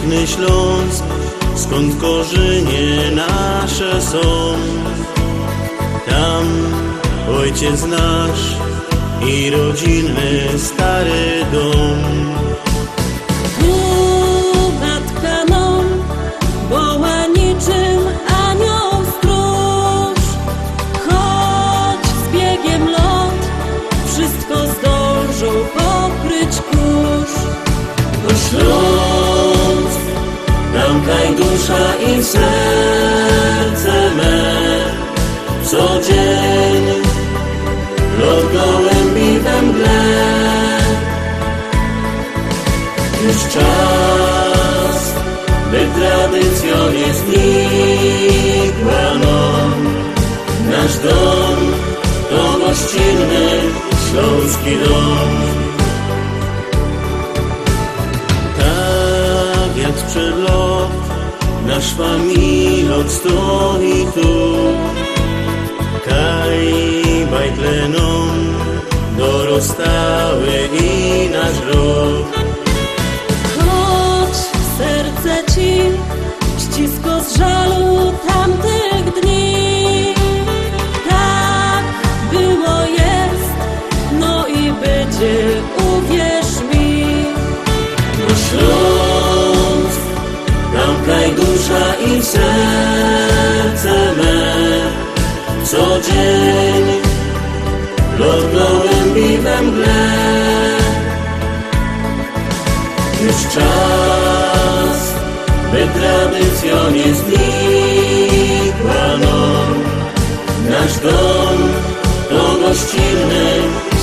piękny Śląsk, skąd korzenie nasze są. Tam ojciec nasz i rodzinny stary dom. Tu matka nam woła niczym anioł stróż. Choć z biegiem lot wszystko zdążą pokryć kurz. To Śląsk, tam kajdusza i serce me. Co dzień lot gołębi we mgle. Już czas, by tradycją nie znikła nam. Nasz dom to gościnny śląski dom. Tak jak sprzed lat nasz familiot stoi tu. Kaj bajtlenom dorostały i nasz rok. Choć serce ci ścisko z żalu tamtych dni. Tak było, jest, no i będzie, uwierz mi. Bo Śląsk, tam kajdusza i serce me. Co dzień lot gołębi we mgle. Już czas, by tradycją nie znikła nam. Nasz dom to gościnny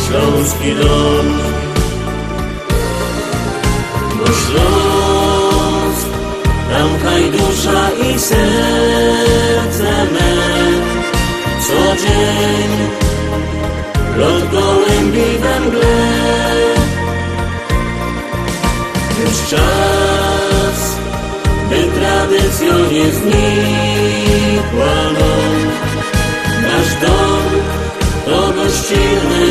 śląski dom. Bo Śląsk, tam kajdusza i serce me. Co dzień lot gołębi we mgle. Już czas, by tradycją nie znikła nam. Nasz dom to gościnny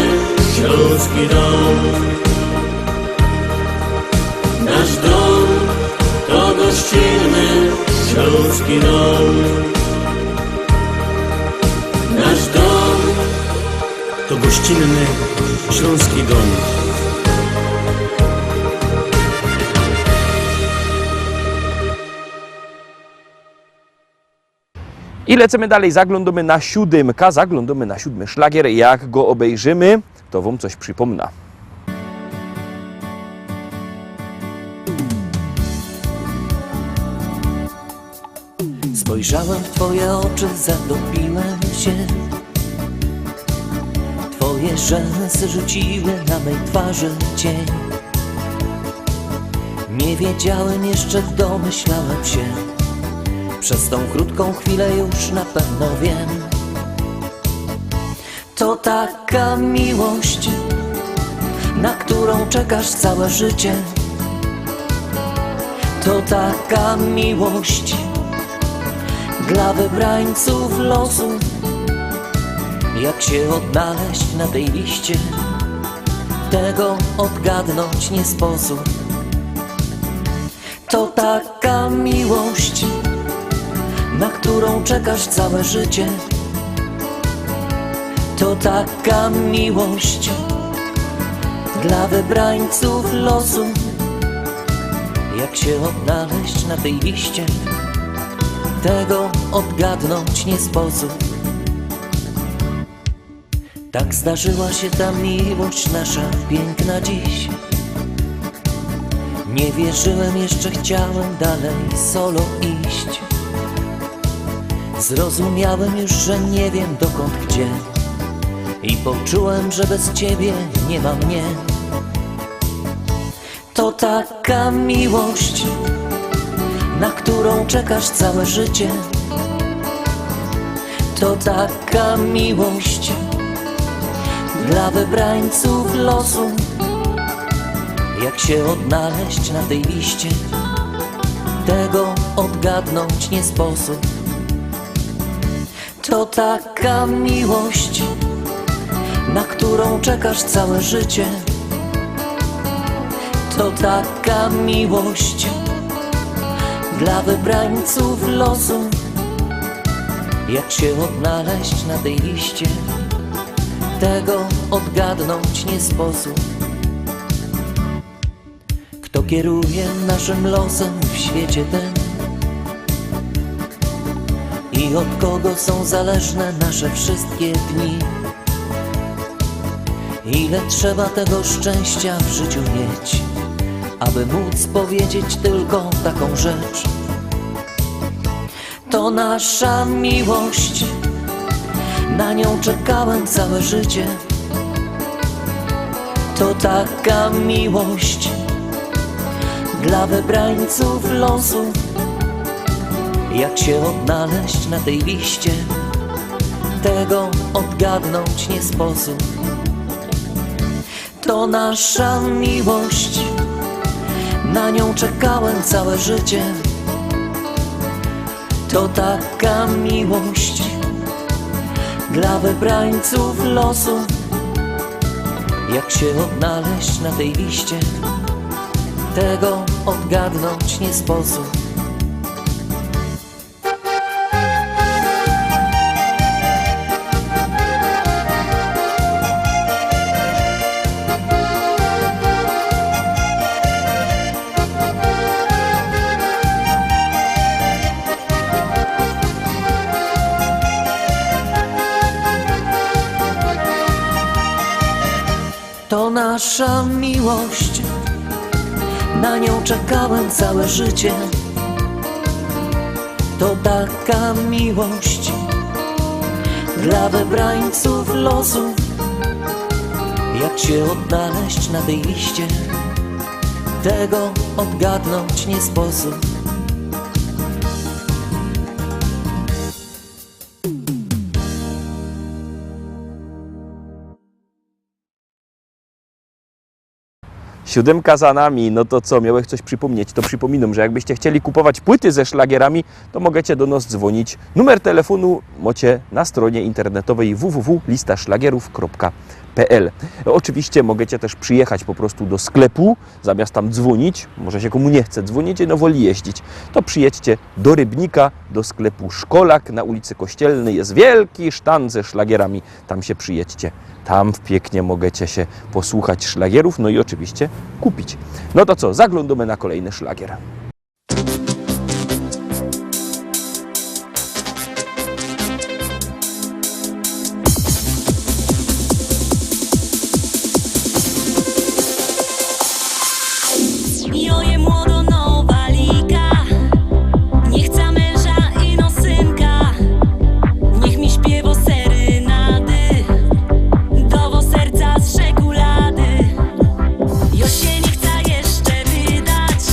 śląski dom. Nasz dom to gościnny śląski dom. Nasz dom to gościnny śląski dom. I lecimy dalej, zaglądamy na siódemka, zaglądamy na siódmy szlagier. Jak go obejrzymy, to wam coś przypomna. Spojrzałem w twoje oczy, zatopiłem się. Twoje rzęsy rzuciły na mej twarzy cień. Nie wiedziałem jeszcze, domyślałem się. Przez tą krótką chwilę już na pewno wiem. To taka miłość, na którą czekasz całe życie. To taka miłość dla wybrańców losu. Jak się odnaleźć na tej liście, tego odgadnąć nie sposób. To taka miłość, na którą czekasz całe życie. To taka miłość dla wybrańców losu. Jak się odnaleźć na tej liście, tego odgadnąć nie sposób. Tak zdarzyła się ta miłość nasza piękna dziś. Nie wierzyłem jeszcze, chciałem dalej solo iść. Zrozumiałem już, że nie wiem dokąd, gdzie. I poczułem, że bez ciebie nie ma mnie. To taka miłość, na którą czekasz całe życie. To taka miłość dla wybrańców losu. Jak się odnaleźć na tej liście, tego odgadnąć nie sposób. To taka miłość, na którą czekasz całe życie. To taka miłość dla wybrańców losu. Jak się odnaleźć na tej liście, tego odgadnąć nie sposób. Kto kieruje naszym losem w świecie tym i od kogo są zależne nasze wszystkie dni? Ile trzeba tego szczęścia w życiu mieć, aby móc powiedzieć tylko taką rzecz? To nasza miłość, na nią czekałem całe życie. To taka miłość dla wybrańców losu. Jak się odnaleźć na tej liście, tego odgadnąć nie sposób. To nasza miłość, na nią czekałem całe życie. To taka miłość dla wybrańców losu. Jak się odnaleźć na tej liście, tego odgadnąć nie sposób. To nasza miłość, na nią czekałem całe życie. To taka miłość dla wybrańców losu. Jak się odnaleźć na tej liście, tego odgadnąć nie sposób. Siódemka za nami, no to co, miałeś coś przypomnieć, to przypominam, że jakbyście chcieli kupować płyty ze szlagierami, to możecie do nas dzwonić. Numer telefonu macie na stronie internetowej www.listaszlagierów.pl. Oczywiście możecie też przyjechać po prostu do sklepu, zamiast tam dzwonić, może się komu nie chce dzwonić, no woli jeździć, to przyjedźcie do Rybnika, do sklepu Szkolak na ulicy Kościelnej, jest wielki sztan ze szlagierami, tam się przyjedźcie. Tam pięknie możecie się posłuchać szlagierów, no i oczywiście kupić. No to co, zaglądamy na kolejny szlagier. Joje młodo nowa liga, nie chce męża i no synka. Niech mi śpiewo serynady, dowo serca z czekolady. Jo się nie chce jeszcze wydać,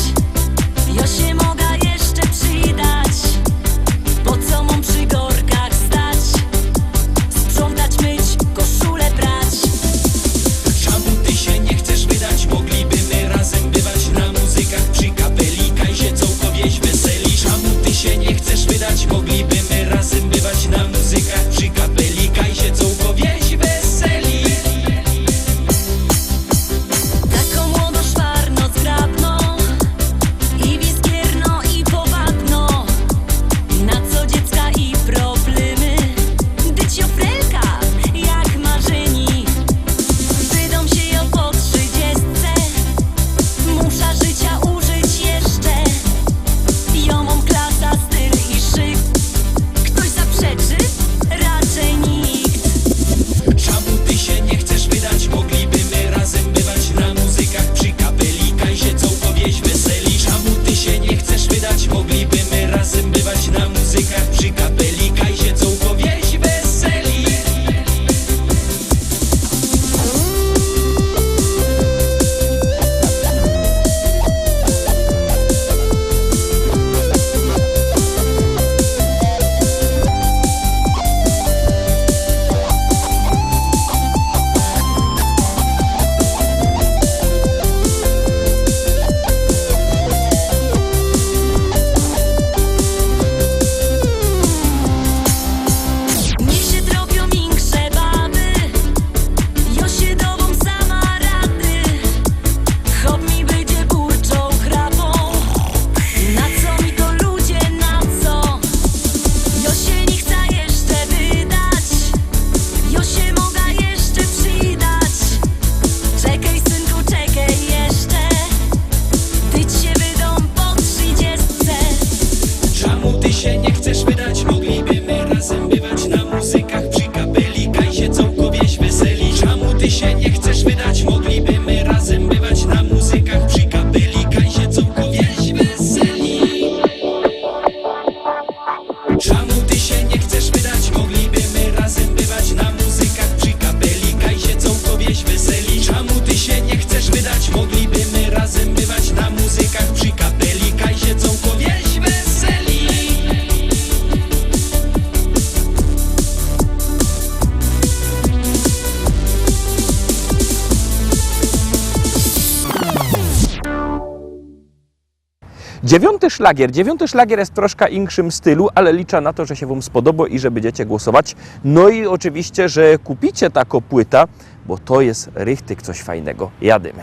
Dziewiąty szlagier jest w troszkę inkszym stylu, ale liczę na to, że się Wam spodoba i że będziecie głosować. No i oczywiście, że kupicie taką płytę, bo to jest richtig coś fajnego. Jadymy.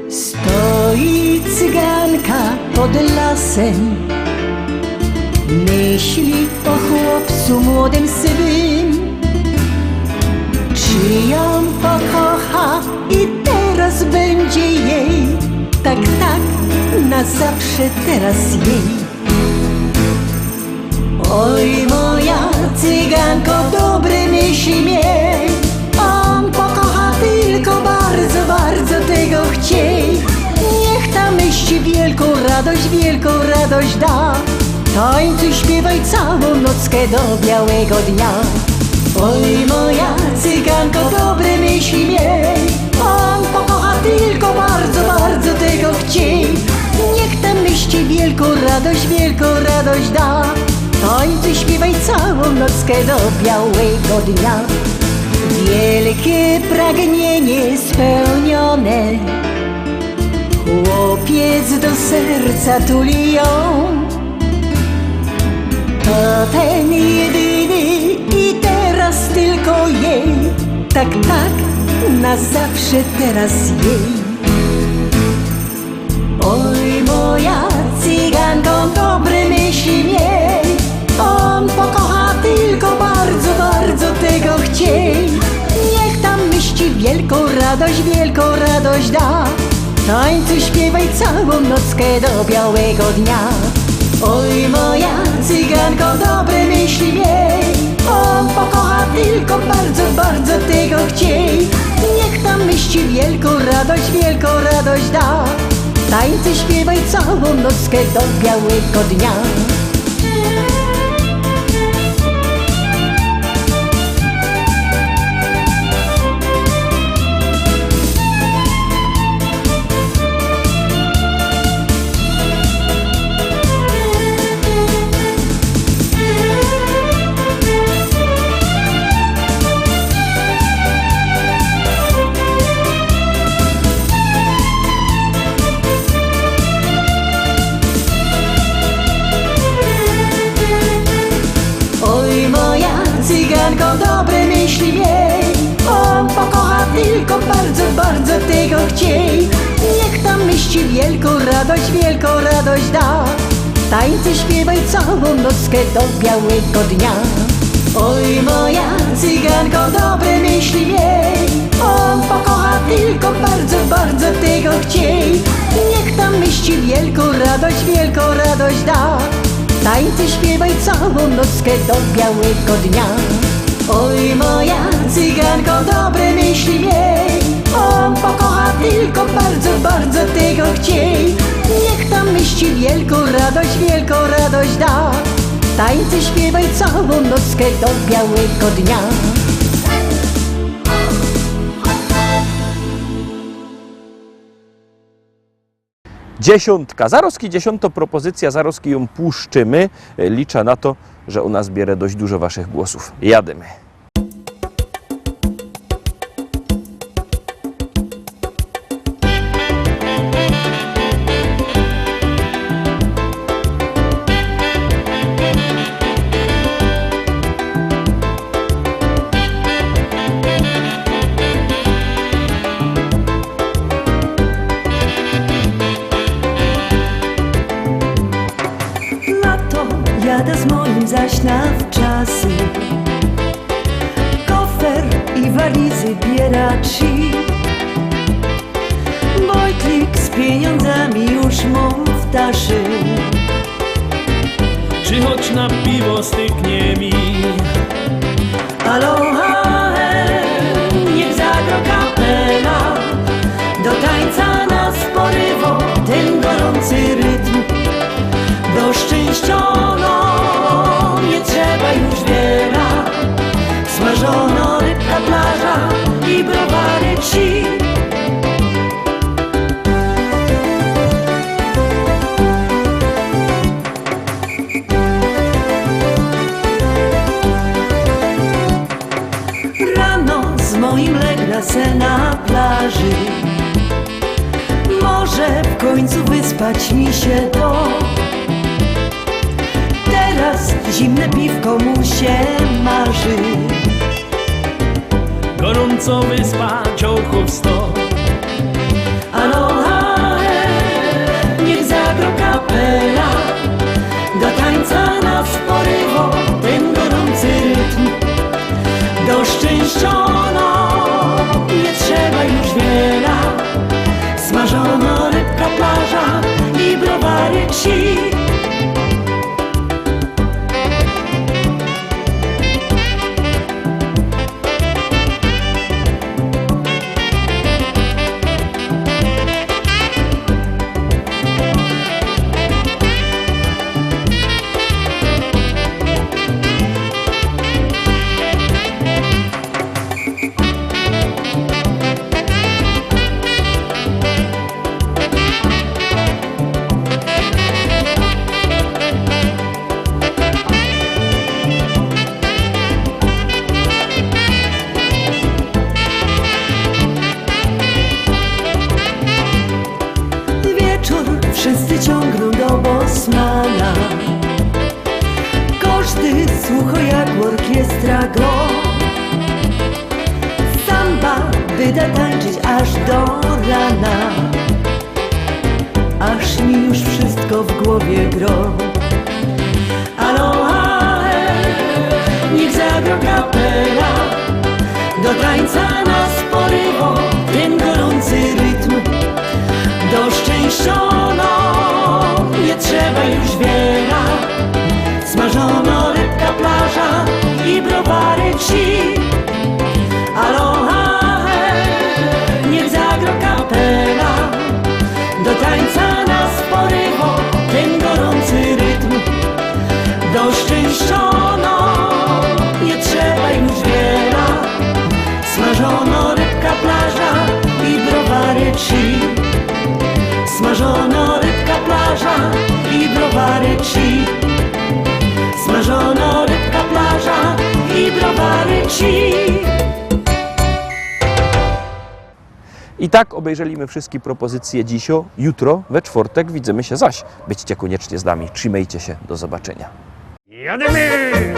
Stoi cyganka pod lasem, myśli o chłopcu młodym sywym. Czy ją pokocha i teraz będzie jej, tak, na zawsze teraz jej. Oj moja cyganko, dobre myśli miej, on pokocha tylko bardzo, bardzo tego chciej. Niech ta myśl wielką radość da, tańcuj, śpiewaj całą nockę do białego dnia. Oj moja cyganko, dobre myśli miej, on pokocha tylko bardzo, bardzo tego chciej. Niech ta myśl wielką radość da, tańcuj, śpiewaj całą nockę do białego dnia. Wielkie pragnienie spełnione, chłopiec do serca tuli ją. To ten jedyny i teraz tylko jej, tak, na zawsze teraz jej. Oj moja cyganko, dobre myśli miej, on pokocha tylko bardzo, bardzo tego chciej. Niech tam myśli wielką radość da, tańcuj, śpiewaj całą nockę do białego dnia. Oj moja cyganko, dobre myśli miej, on pokocha tylko bardzo, bardzo tego chciej. Niech tam myśli wielką radość da, tańcuj, śpiewaj całą nockę do białego dnia. Cyganko, dobre myśli miej, on pokocha tylko bardzo, bardzo tego chciej. Niech tam myśli wielką radość da, tańcuj, śpiewaj całą nockę do białego dnia. Oj moja cyganko, dobre myśli miej, on pokocha tylko bardzo, bardzo tego chciej. Niech tam myśli wielką radość da, tańcuj, śpiewaj całą nockę do białego dnia. Oj moja cyganko, dobre myśli miej, on pokocha tylko bardzo, bardzo tego chciej. Niech tam myśli wielką radość da, tańcuj, śpiewaj całą nockę do białego dnia. Dziesiątka. Zaroski, dziesiąta propozycja, zaroski ją puszczymy. Liczę na to, że ona zbierze dość dużo waszych głosów. Jadymy. Jadę z moim zaś na wczasy, kofer i walizy bieraczy. Wojtlik z pieniądzami już mam w taszy. Czy choć na piwo styknie mi? Aloha, niech zagra kapela, do tańca nas porywa ten gorący rytm. Do szczęściono nie trzeba już wiele, smażono rybka, plaża i browary ci. Rano z moim legla se na plaży, Może w końcu wyspać mi się to. Teraz zimne piwko mu się marzy. Gorąco wyspać ochów sto. Aloha, niech zagro kapela. Do tańca nas porywo ten gorący rytm. Do szczęściono nie trzeba już wiele. Smażono rybka, plaża i browary ci. Wszyscy ciągną do Bosmana. Każdy słucha jak orkiestra gro. Samba wyda tańczyć aż do rana. Aż mi już wszystko w głowie gro. Aloha, niech zagro kapela. Do tańca nas porywo ten gorący rytm. Do szczęściono nie trzeba już wiele. Smażono rybka, plaża i browary ci. Aloha, niech zagro kapela. Do tańca nas porywo ten gorący rytm. Do szczęściono nie trzeba już wiele. Smażono rybka, plaża i browary ci. Smażono rybka, plaża i browary ci. Smażono rybka, plaża i browary ci. I tak obejrzeliśmy wszystkie propozycje dzisio. Jutro, we czwartek, widzimy się zaś. Byćcie koniecznie z nami. Trzymajcie się. Do zobaczenia. Jademy!